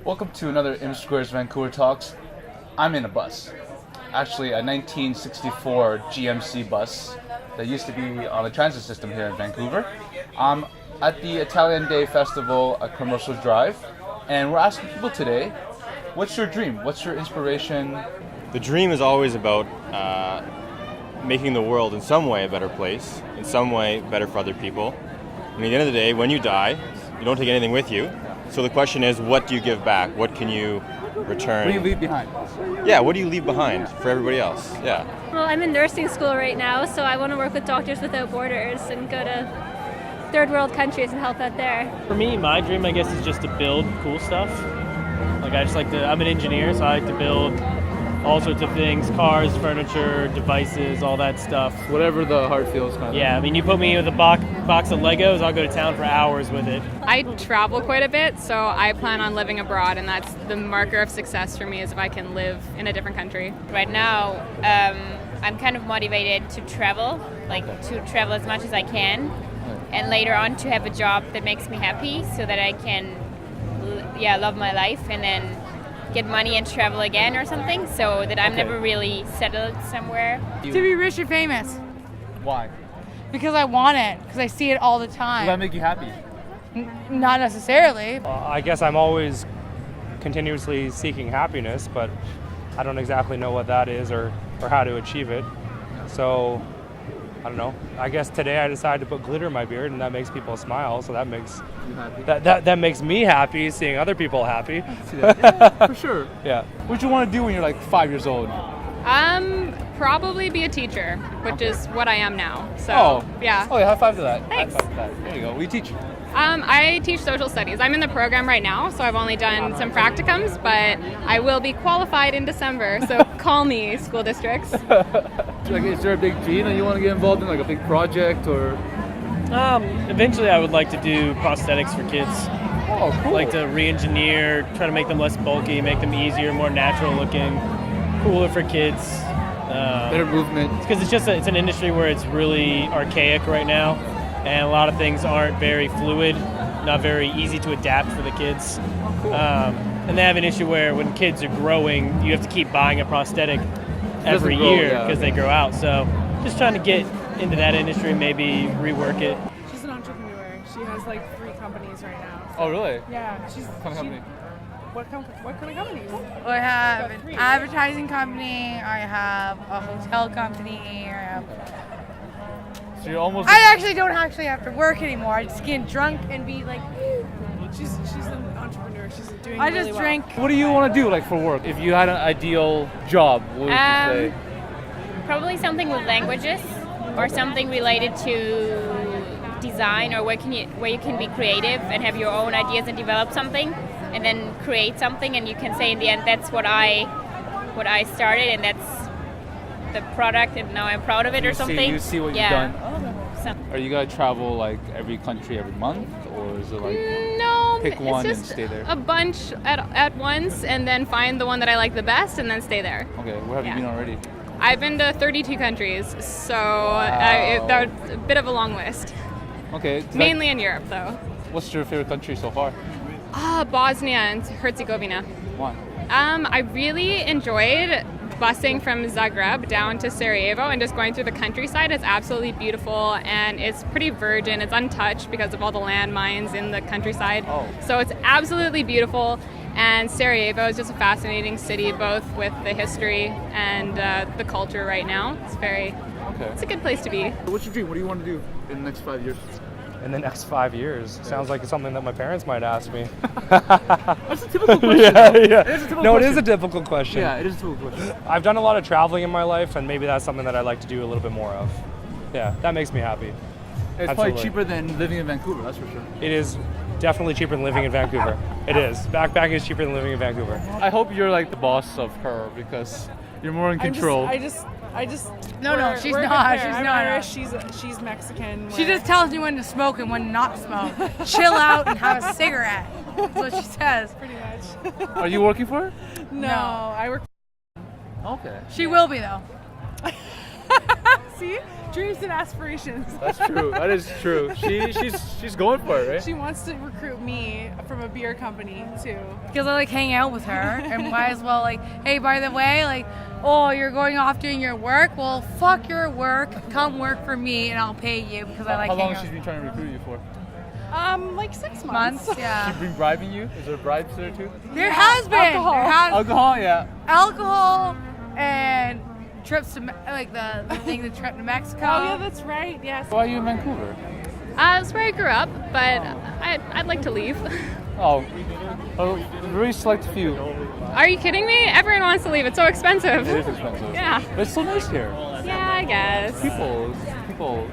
Welcome to another impsquared Vancouver Talks. I'm in a bus. Actually, a 1964 GMC bus that used to be on the transit system here in Vancouver. I'm at the Italian Day Festival at Commercial Drive, and we're asking people today, what's your dream? What's your inspiration? The dream is always about making the world in some way a better place, in some way better for other people. And at the end of the day, when you die, you don't take anything with you. So the question is, what do you give back? What can you return? What do you leave behind? Yeah, what do you leave behind for everybody else? Yeah. Well, I'm in nursing school right now, so I want to work with Doctors Without Borders and go to third world countries and help out there. For me, my dream, I guess, is just to build cool stuff. Like I'm an engineer, so I like to build all sorts of things, cars, furniture, devices, all that stuff. Whatever the heart feels kind of. Yeah, I mean, you put me with a box of Legos, I'll go to town for hours with it. I travel quite a bit, so I plan on living abroad, and that's the marker of success for me, is if I can live in a different country. Right now, I'm kind of motivated to travel, to travel as much as I can, and later on to have a job that makes me happy so that I can, love my life and then get money and travel again or something, so that I'm never really settled somewhere. To be rich and famous. Why? Because I want it, because I see it all the time. Does that make you happy? Not necessarily. I guess I'm always continuously seeking happiness, but I don't exactly know what that is or how to achieve it. So, I don't know. I guess today I decided to put glitter in my beard, and that makes people smile, so that makes You happy? that makes me happy, seeing other people happy. Yeah, for sure. Yeah. What do you want to do when you're like 5 years old? Probably be a teacher, which is what I am now. So, Oh, yeah. high five to that. Thanks. High five to that. There you go. What do you teach? I teach social studies. I'm in the program right now, so I've only done some practicums, but I will be qualified in December, so call me, school districts. Is there a big dream that you want to get involved in, like a big project or? Eventually, I would like to do prosthetics for kids. Oh, cool. Like to re-engineer, try to make them less bulky, make them easier, more natural looking, cooler for kids. Better movement. Because it's an industry where it's really archaic right now, and a lot of things aren't very fluid, not very easy to adapt for the kids. Cool. And they have an issue where when kids are growing, you have to keep buying a prosthetic every year because they grow out. So just trying to get into that industry, maybe rework it. She's an entrepreneur. She has like 3 companies right now. So. Oh, really? Yeah. What kind of company? What kind of companies? I have an advertising company, I have a hotel company, So you're almost. I actually don't have to work anymore. I just get drunk and be like, She's an entrepreneur. She's doing I really just well. drink. What do you want to do, like for work? If you had an ideal job, what would you say? Probably something with languages, or something related to design, or where you can be creative and have your own ideas and develop something, and then create something, and you can say in the end, that's what I started, and that's the product, and now I'm proud of it, or something. You see what you've done. Are you gonna travel like every country every month, or is it like No, pick one it's and just stay there? a bunch at once, and then find the one that I like the best, and then stay there. Okay, where have you been already? I've been to 32 countries, so that's a bit of a long list. Okay. Mainly in Europe, though. What's your favorite country so far? Bosnia and Herzegovina. Why? I really enjoyed busing from Zagreb down to Sarajevo and just going through the countryside. It's absolutely beautiful, and it's pretty virgin. It's untouched because of all the landmines in the countryside. Oh. So it's absolutely beautiful. And Sarajevo is just a fascinating city, both with the history and the culture right now. It's a good place to be. What's your dream? What do you want to do in the next 5 years? In the next 5 years, sounds like it's something that my parents might ask me. That's a typical question. Yeah. It is a difficult question. Yeah, it is a typical question. I've done a lot of traveling in my life, and maybe that's something that I'd like to do a little bit more of. Yeah, that makes me happy. It's Absolutely. probably cheaper than living in Vancouver, that's for sure. It is definitely cheaper than living in Vancouver. It is. Backpacking is cheaper than living in Vancouver. I hope you're like the boss of her, because you're more in control. I just. No, she's we're a good not. pair. She's I'm not. Irish. She's Mexican. She just tells me when to smoke and when not to smoke. Chill out and have a cigarette. That's what she says. pretty much. Are you working for her? No, I work. Okay. She will be though. See? Dreams and aspirations. That's true. That is true. She's going for it, right? She wants to recruit me from a beer company too. Because I like hang out with her and might as well like, hey, by the way, like, oh, you're going off doing your work? Well, fuck your work. Come work for me and I'll pay you because I like How long hanging has she been trying to recruit you for? Like 6 months. yeah. She been bribing you? Is there bribes there too? There has been. Alcohol. There has Alcohol, yeah. alcohol and trips to like the thing, the trip to Mexico. Oh yeah, that's right. Yes. Why are you in Vancouver? That's where I grew up, but I'd like to leave. Oh, very select few. Are you kidding me? Everyone wants to leave. It's so expensive. It is expensive. Yeah. But it's so nice here. Yeah, I guess. People.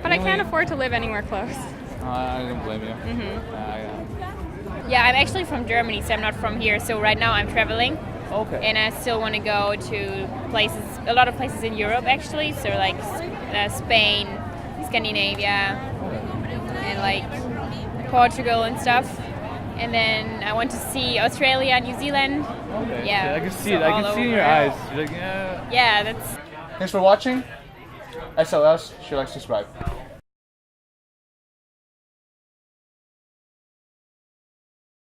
But I can't afford to live anywhere close. I don't blame you. Yeah. Yeah, I'm actually from Germany, so I'm not from here. So right now I'm traveling, Okay. and I still want to go to places, a lot of places in Europe actually. So like Spain, Scandinavia, and like Portugal and stuff. And then I want to see Australia, New Zealand. Okay. Yeah, I can see so it. I all can see in over. your eyes. You're like, yeah. Yeah, that's. Thanks for watching. SLS. She likes to subscribe.